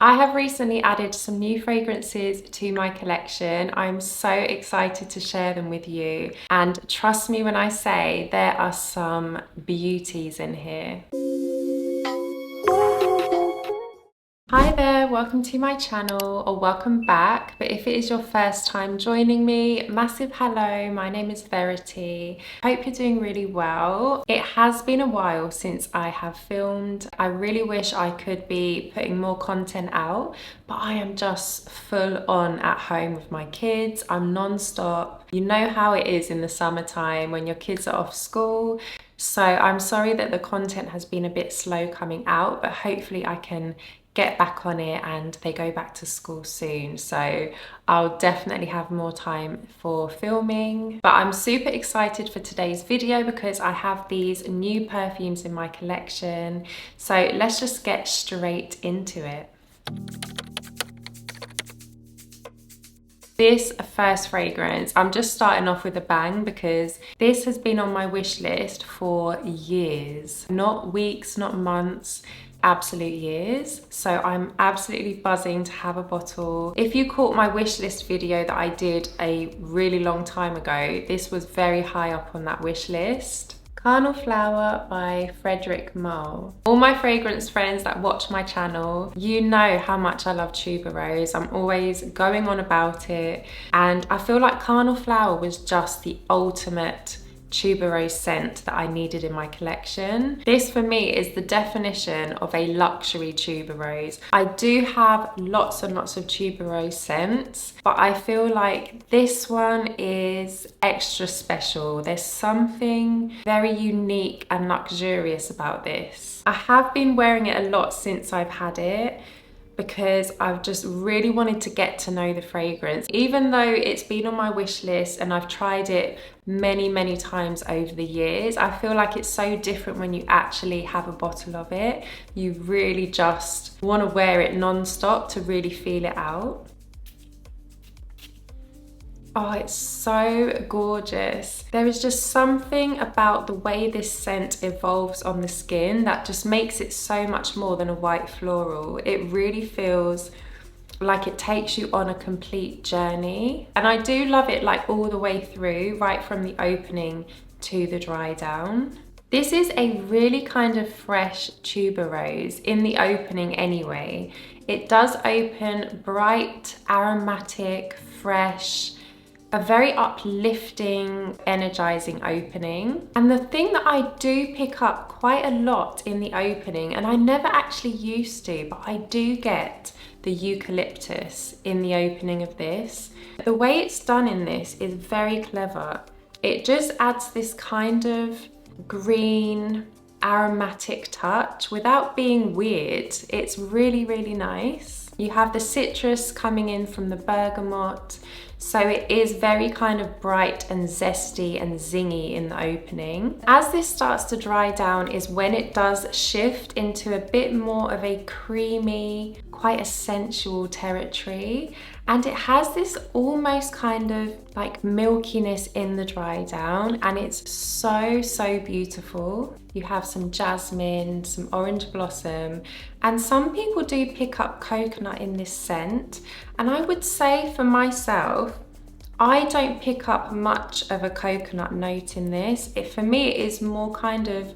I have recently added some new fragrances to my collection. I'm so excited to share them with you. And trust me when I say there are some beauties in here. Hi there, welcome to my channel, or welcome back. But if it is your first time joining me, massive hello, my name is Verity. Hope you're doing really well. It has been a while since I have filmed. I really wish I could be putting more content out, but I am just full on at home with my kids. I'm non-stop. You know how it is in the summertime when your kids are off school. So I'm sorry that the content has been a bit slow coming out, but hopefully I can get back on it and they go back to school soon, so I'll definitely have more time for filming. But I'm super excited for today's video because I have these new perfumes in my collection, so let's just get straight into it. This first fragrance, I'm just starting off with a bang because this has been on my wish list for years, not weeks, not months, absolute years. So I'm absolutely buzzing to have a bottle. If you caught my wish list video that I did a really long time ago, this was very high up on that wish list. Carnal Flower by Frederic Malle. All my fragrance friends that watch my channel, you know how much I love tuberose. I'm always going on about it, and I feel like Carnal Flower was just the ultimate tuberose scent that I needed in my collection. This for me is the definition of a luxury tuberose. I do have lots and lots of tuberose scents, but I feel like this one is extra special. There's something very unique and luxurious about this. I have been wearing it a lot since I've had it, because I've just really wanted to get to know the fragrance. Even though it's been on my wish list and I've tried it many times over the years, I feel like it's so different when you actually have a bottle of it. You really just want to wear it non-stop to really feel it out. Oh, it's so gorgeous. There is just something about the way this scent evolves on the skin that just makes it so much more than a white floral. It really feels like it takes you on a complete journey. And I do love it like all the way through, right from the opening to the dry down. This is a really kind of fresh tuberose in the opening anyway. It does open bright, aromatic, fresh, a very uplifting, energizing opening. And the thing that I do pick up quite a lot in the opening, and I never actually used to, but I do get the eucalyptus in the opening of this. The way it's done in this is very clever. It just adds this kind of green, aromatic touch without being weird. It's really nice. You have the citrus coming in from the bergamot, so it is very kind of bright and zesty and zingy in the opening. As this starts to dry down is when it does shift into a bit more of a creamy, quite a sensual territory. And it has this almost kind of like milkiness in the dry down, and it's so beautiful. You have some jasmine, some orange blossom, and some people do pick up coconut in this scent. And I would say for myself, I don't pick up much of a coconut note in this. For me, it is more kind of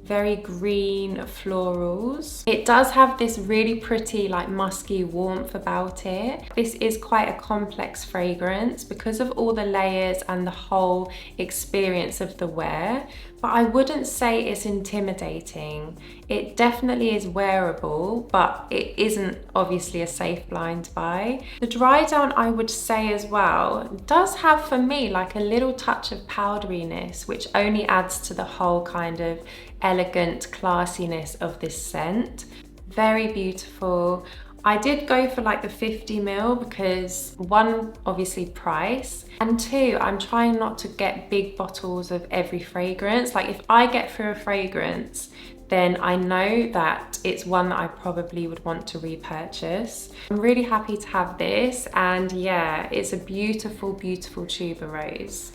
very green florals. It does have this really pretty like musky warmth about it. This is quite a complex fragrance because of all the layers and the whole experience of the wear, but I wouldn't say it's intimidating. It definitely is wearable, but it isn't obviously a safe blind buy. The dry down, I would say as well, does have for me like a little touch of powderiness, which only adds to the whole kind of elegant classiness of this scent. Very beautiful. I did go for like the 50 ml because one, obviously price, and two, I'm trying not to get big bottles of every fragrance. Like if I get through a fragrance, then I know that it's one that I probably would want to repurchase. I'm really happy to have this, and yeah, it's a beautiful tuberose.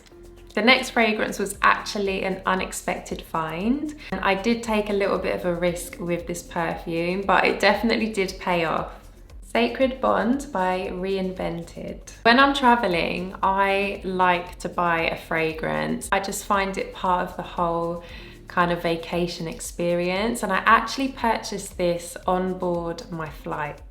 The next fragrance was actually an unexpected find, and I did take a little bit of a risk with this perfume, but it definitely did pay off. Sacred Bond by Reinvented. When I'm traveling, I like to buy a fragrance. I just find it part of the whole kind of vacation experience, and I actually purchased this on board my flight.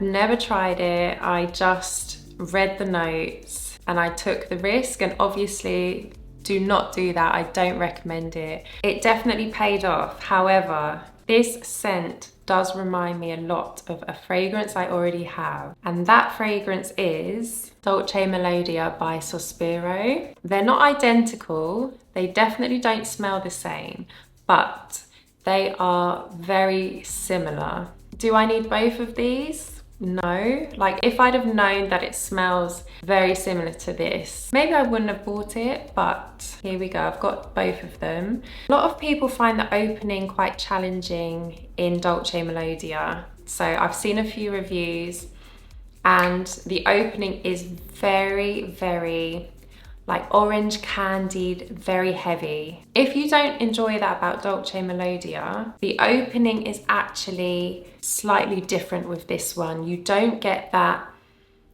Never tried it, I just read the notes and I took the risk, and obviously do not do that. I don't recommend it. It definitely paid off. However, this scent does remind me a lot of a fragrance I already have, and that fragrance is Dolce Melodia by Sospiro. They're not identical, they definitely don't smell the same, but they are very similar. Do I need both of these? No. Like, if I'd have known that it smells very similar to this, maybe I wouldn't have bought it, but here we go, I've got both of them. A lot of people find the opening quite challenging in Dolce Melodia. So I've seen a few reviews and the opening is very like orange candied, very heavy. If you don't enjoy that about Dolce Melodia, the opening is actually slightly different with this one. You don't get that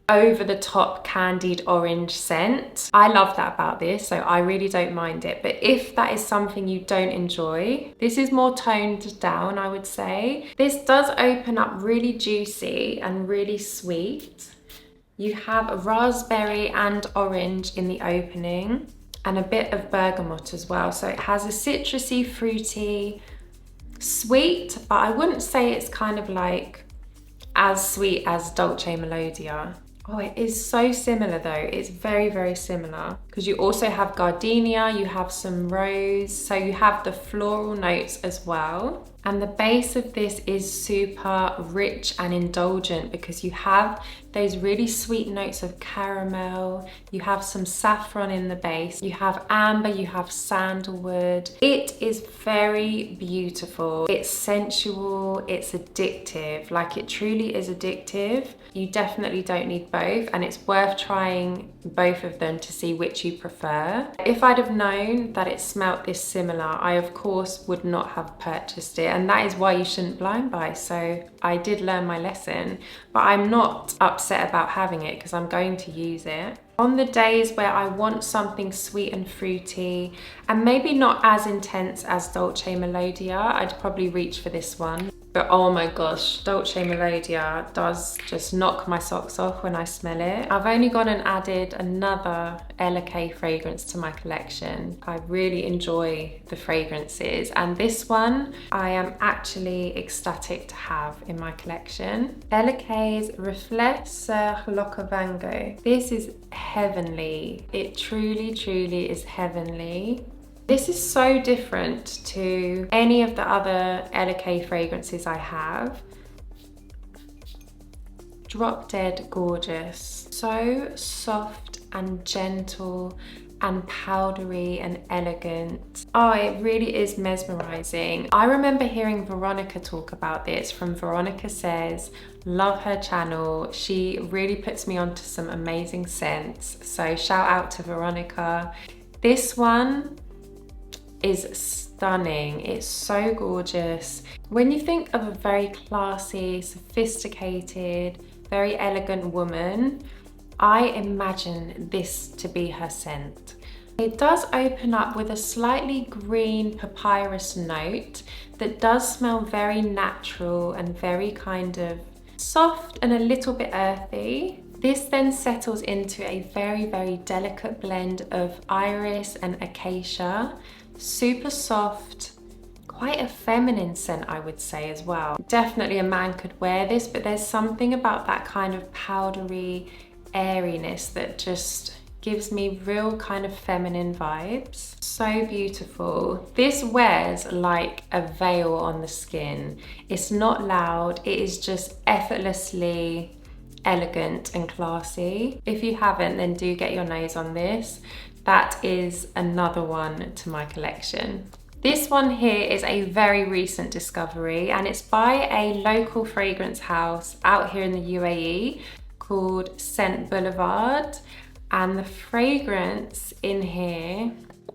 over the top candied orange scent. I love that about this, so I really don't mind it. But if that is something you don't enjoy, this is more toned down, I would say. This does open up really juicy and really sweet. You have a raspberry and orange in the opening and a bit of bergamot as well. So it has a citrusy, fruity, sweet, but I wouldn't say it's kind of like as sweet as Dolce Melodia. Oh, it is so similar though. It's very similar, because you also have gardenia, you have some rose, so you have the floral notes as well. And the base of this is super rich and indulgent because you have those really sweet notes of caramel, you have some saffron in the base, you have amber, you have sandalwood. It is very beautiful. It's sensual, it's addictive, like it truly is addictive. You definitely don't need both, and it's worth trying both of them to see which you prefer. If I'd have known that it smelt this similar, I of course would not have purchased it, and that is why you shouldn't blind buy. So I did learn my lesson, but I'm not upset about having it because I'm going to use it. On the days where I want something sweet and fruity and maybe not as intense as Dolce Melodia, I'd probably reach for this one. But oh my gosh, Dolce Melodia does just knock my socks off when I smell it. I've only gone and added another LK fragrance to my collection. I really enjoy the fragrances, and this one I am actually ecstatic to have in my collection. LK's Reflet sur l'Ocavango. This is heavenly. It truly is heavenly. This is so different to any of the other LK fragrances I have. Drop dead gorgeous. So soft and gentle and powdery and elegant. Oh, it really is mesmerizing. I remember hearing Veronica talk about this from Veronica Says. Love her channel. She really puts me onto some amazing scents. So shout out to Veronica. This one is stunning. It's so gorgeous. When you think of a very classy, sophisticated, very elegant woman, I imagine this to be her scent. It does open up with a slightly green papyrus note that does smell very natural and very kind of soft and a little bit earthy. This then settles into a very delicate blend of iris and acacia. Super soft, quite a feminine scent, I would say, as well. Definitely a man could wear this, but there's something about that kind of powdery airiness that just gives me real kind of feminine vibes. So beautiful. This wears like a veil on the skin. It's not loud, it is just effortlessly elegant and classy. If you haven't, then do get your nose on this. That is another one to my collection. This one here is a very recent discovery, and it's by a local fragrance house out here in the UAE called Scent Boulevard. And the fragrance in here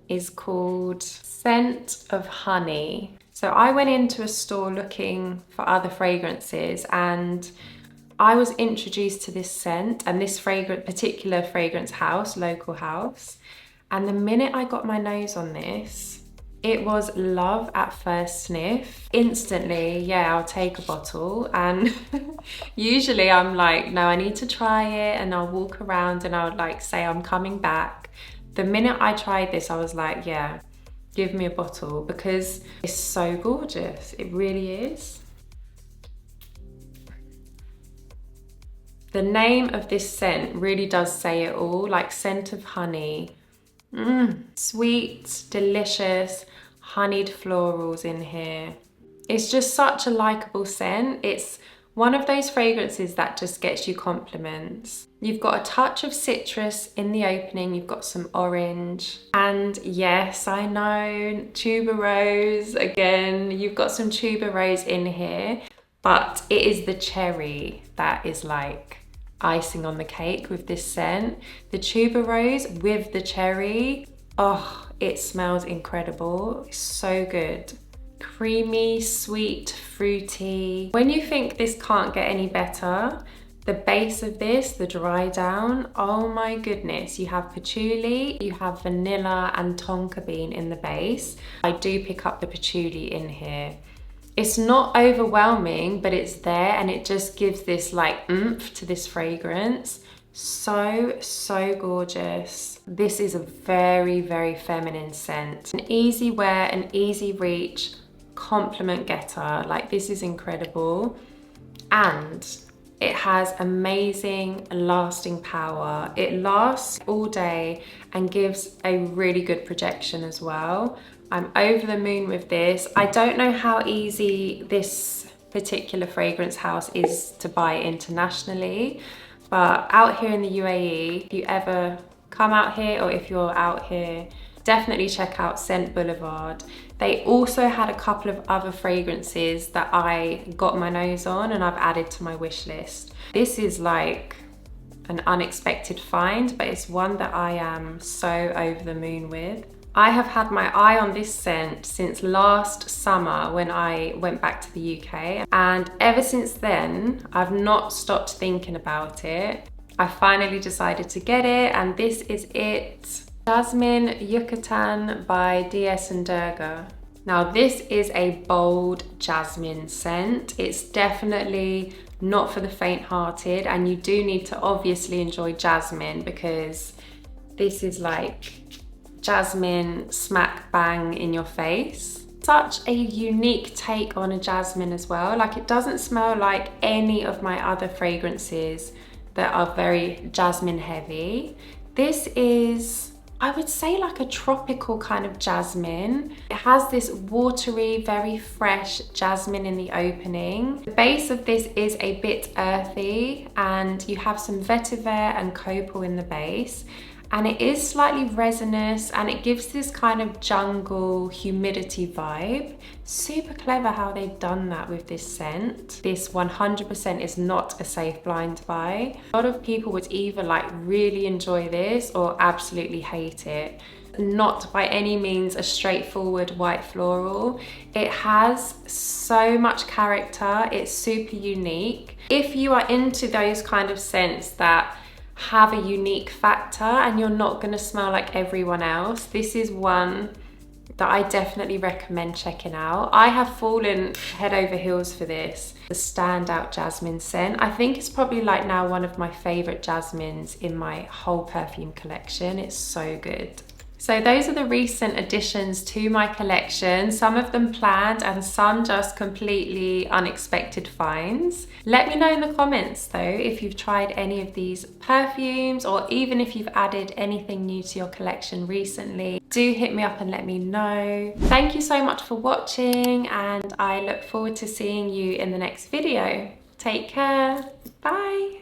is called Scent of Honey. So I went into a store looking for other fragrances, and I was introduced to this scent and this particular fragrance house, local house, and the minute I got my nose on this, it was love at first sniff. Instantly, yeah, I'll take a bottle, and usually I'm like, no, I need to try it, and I'll walk around and I'll like say I'm coming back. The minute I tried this, I was like, yeah, give me a bottle, because it's so gorgeous. It really is. The name of this scent really does say it all, like scent of honey. Sweet, delicious, honeyed florals in here. It's just such a likable scent. It's one of those fragrances that just gets you compliments. You've got a touch of citrus in the opening, you've got some orange, and yes, I know, tuberose again, you've got some tuberose in here, but it is the cherry that is like icing on the cake with this scent. The tuberose with the cherry, oh, it smells incredible. It's so good. Creamy, sweet, fruity. When you think this can't get any better, the base of this, the dry down, oh my goodness, you have patchouli, you have vanilla and tonka bean in the base. I do pick up the patchouli in here. It's not overwhelming, but it's there, and it just gives this like oomph to this fragrance. So, so gorgeous. This is a very, very feminine scent. An easy wear, an easy reach, compliment getter. Like, this is incredible. And it has amazing lasting power. It lasts all day and gives a really good projection as well. I'm over the moon with this. I don't know how easy this particular fragrance house is to buy internationally, but out here in the UAE, if you ever come out here or if you're out here, definitely check out Scent Boulevard. They also had a couple of other fragrances that I got my nose on and I've added to my wish list. This is like an unexpected find, but it's one that I am so over the moon with. I have had my eye on this scent since last summer when I went back to the UK, and ever since then I've not stopped thinking about it. I finally decided to get it, and this is it. Jazmin Yucatan by D.S&Durga. Now this is a bold jasmine scent. It's definitely not for the faint-hearted, and you do need to obviously enjoy jasmine, because this is like jasmine smack bang in your face. Such a unique take on a jasmine as well. Like, it doesn't smell like any of my other fragrances that are very jasmine heavy. This is, I would say, like a tropical kind of jasmine. It has this watery, very fresh jasmine in the opening. The base of this is a bit earthy, and you have some vetiver and copal in the base. And it is slightly resinous, and it gives this kind of jungle humidity vibe. Super clever how they've done that with this scent. This 100% is not a safe blind buy. A lot of people would either like really enjoy this or absolutely hate it. Not by any means a straightforward white floral. It has so much character. It's super unique. If you are into those kind of scents that have a unique factor and you're not going to smell like everyone else, this is one that I definitely recommend checking out. I have fallen head over heels for this. The standout jasmine scent. I think it's probably like now one of my favorite jasmines in my whole perfume collection. It's so good. So those are the recent additions to my collection, some of them planned and some just completely unexpected finds. Let me know in the comments though if you've tried any of these perfumes, or even if you've added anything new to your collection recently. Do hit me up and let me know. Thank you so much for watching, and I look forward to seeing you in the next video. Take care, bye.